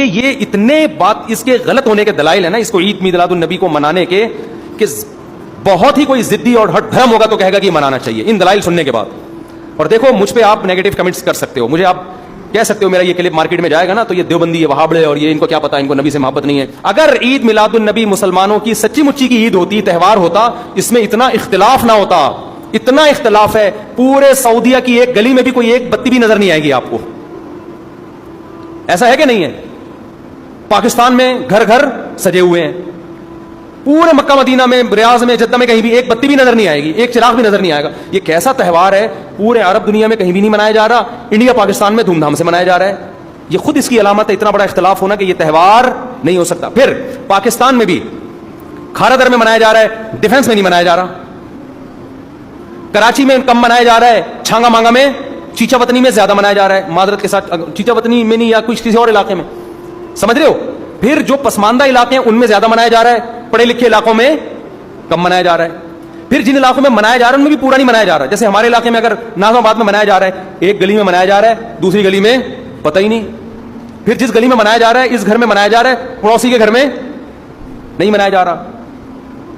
لیے یہ اتنے بات اس کے غلط ہونے کے دلائل ہیں نا اس کو عید میلاد النبی کو منانے کے کہ بہت ہی کوئی ضدی اور ہٹ دھرم ہوگا تو کہے گا کہ یہ منانا چاہیے ان دلائل سننے کے بعد. اور دیکھو مجھ پہ آپ نیگیٹو کمنٹس کر سکتے ہو, مجھے آپ کہہ سکتے ہو میرا یہ کلپ مارکیٹ میں جائے گا نا تو یہ دیوبندی ہے, وہابڑے, اور یہ ان کو کیا پتا, ان کو نبی سے محبت نہیں ہے. اگر عید میلاد النبی مسلمانوں کی سچی مچی کی عید ہوتی, تہوار ہوتا, اس میں اتنا اختلاف نہ ہوتا. اتنا اختلاف ہے پورے سعودیہ کی ایک گلی میں بھی کوئی ایک بتی بھی نظر نہیں آئے گی آپ کو. ایسا ہے کہ نہیں ہے؟ پاکستان میں گھر گھر سجے ہوئے ہیں, پورے مکہ مدینہ میں, ریاض میں, جدہ میں کہیں بھی ایک بتی بھی نظر نہیں آئے گی, ایک چراغ بھی نظر نہیں آئے گا. یہ کیسا تہوار ہے, پورے عرب دنیا میں کہیں بھی نہیں منایا جا رہا, انڈیا پاکستان میں دھوم دھام سے منایا جا رہا ہے. یہ خود اس کی علامت ہے, اتنا بڑا اختلاف ہونا کہ یہ تہوار نہیں ہو سکتا. پھر پاکستان میں بھی کھارا در میں منایا جا رہا ہے, ڈیفنس میں نہیں منایا جا رہا. کراچی میں کم منایا جا رہا ہے, چھانگا مانگا میں, چیچا وطنی میں زیادہ منایا جا رہا ہے. معذرت کے ساتھ, چیچا وطنی میں نہیں یا کسی اور علاقے میں, سمجھ رہے ہو. پھر جو پسماندہ علاقے ہیں ان میں زیادہ منایا جا رہا ہے, پڑھے لکھے علاقوں میں کم منایا جا رہا ہے. پھر جن علاقوں میں منایا جا رہا ہے ان میں بھی پورا نہیں منایا جا رہا. جیسے ہمارے علاقے میں اگر نازم آباد میں منایا جا رہا ہے, ایک گلی میں منایا جا رہا ہے, دوسری گلی میں پتہ ہی نہیں. پھر جس گلی میں منایا جا رہا ہے اس گھر میں منایا جا رہا ہے, پڑوسی کے گھر میں نہیں منایا جا رہا.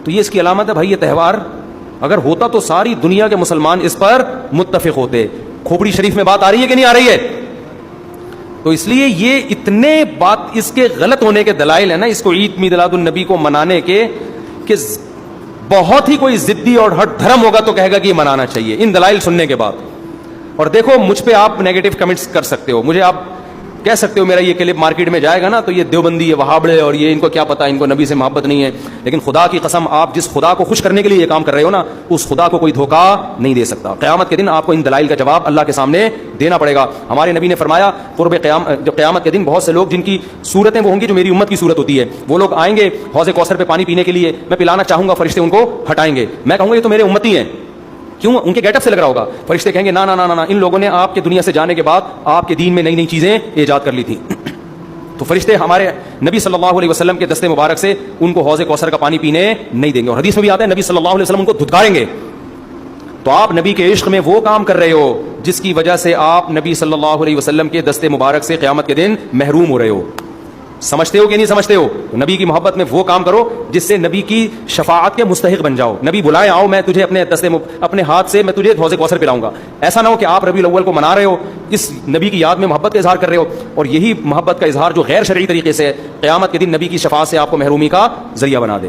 تو یہ اس کی علامت ہے بھائی, یہ تہوار اگر ہوتا تو ساری دنیا کے مسلمان اس پر متفق ہوتے. کھوپڑی شریف میں بات آ رہی ہے کہ نہیں آ رہی ہے؟ تو اس لیے یہ اتنے بات اس کے غلط ہونے کے دلائل ہیں نا اس کو عید میلاد النبی کو منانے کے کہ بہت ہی کوئی ضدی اور ہٹ دھرم ہوگا تو کہے گا کہ یہ منانا چاہیے ان دلائل سننے کے بعد. اور دیکھو مجھ پہ آپ نیگیٹو کمنٹس کر سکتے ہو, مجھے آپ کہہ سکتے ہو میرا یہ کلپ مارکیٹ میں جائے گا نا تو یہ دیوبندی ہے, وہابڑے, اور یہ ان کو کیا پتا, ان کو نبی سے محبت نہیں ہے. لیکن خدا کی قسم, آپ جس خدا کو خوش کرنے کے لیے یہ کام کر رہے ہو نا, اس خدا کو کوئی دھوکہ نہیں دے سکتا. قیامت کے دن آپ کو ان دلائل کا جواب اللہ کے سامنے دینا پڑے گا. ہمارے نبی نے فرمایا جو قیامت کے دن بہت سے لوگ جن کی صورتیں وہ ہوں گی جو میری امت کی صورت ہوتی ہے, وہ لوگ آئیں گے حوض کوثر پہ پانی پینے کے لیے, میں پلانا چاہوں گا, فرشتے ان کو ہٹائیں گے, میں کہوں گا یہ تو میرے امتی ہیں. کیوں؟ ان کے گیٹ اپ سے لگ رہا ہوگا. فرشتے کہیں گے نا نا نا نا, ان لوگوں نے آپ کے دنیا سے جانے کے بعد آپ کے دین میں نئی نئی چیزیں ایجاد کر لی تھی. تو فرشتے ہمارے نبی صلی اللہ علیہ وسلم کے دستے مبارک سے ان کو حوض کوثر کا پانی پینے نہیں دیں گے. اور حدیث میں بھی آتا ہے نبی صلی اللہ علیہ وسلم ان کو دھتکاریں گے. تو آپ نبی کے عشق میں وہ کام کر رہے ہو جس کی وجہ سے آپ نبی صلی اللہ علیہ وسلم کے دستے مبارک سے قیامت کے دن محروم ہو رہے ہو. سمجھتے ہو کہ نہیں سمجھتے ہو؟ تو نبی کی محبت میں وہ کام کرو جس سے نبی کی شفاعت کے مستحق بن جاؤ. نبی بلائے, آؤ میں تجھے اپنے ہاتھ سے میں تجھے حوض کوثر پلاؤں گا. ایسا نہ ہو کہ آپ ربیع الاول کو منا رہے ہو, اس نبی کی یاد میں محبت کا اظہار کر رہے ہو, اور یہی محبت کا اظہار جو غیر شرعی طریقے سے قیامت کے دن نبی کی شفاعت سے آپ کو محرومی کا ذریعہ بنا دے.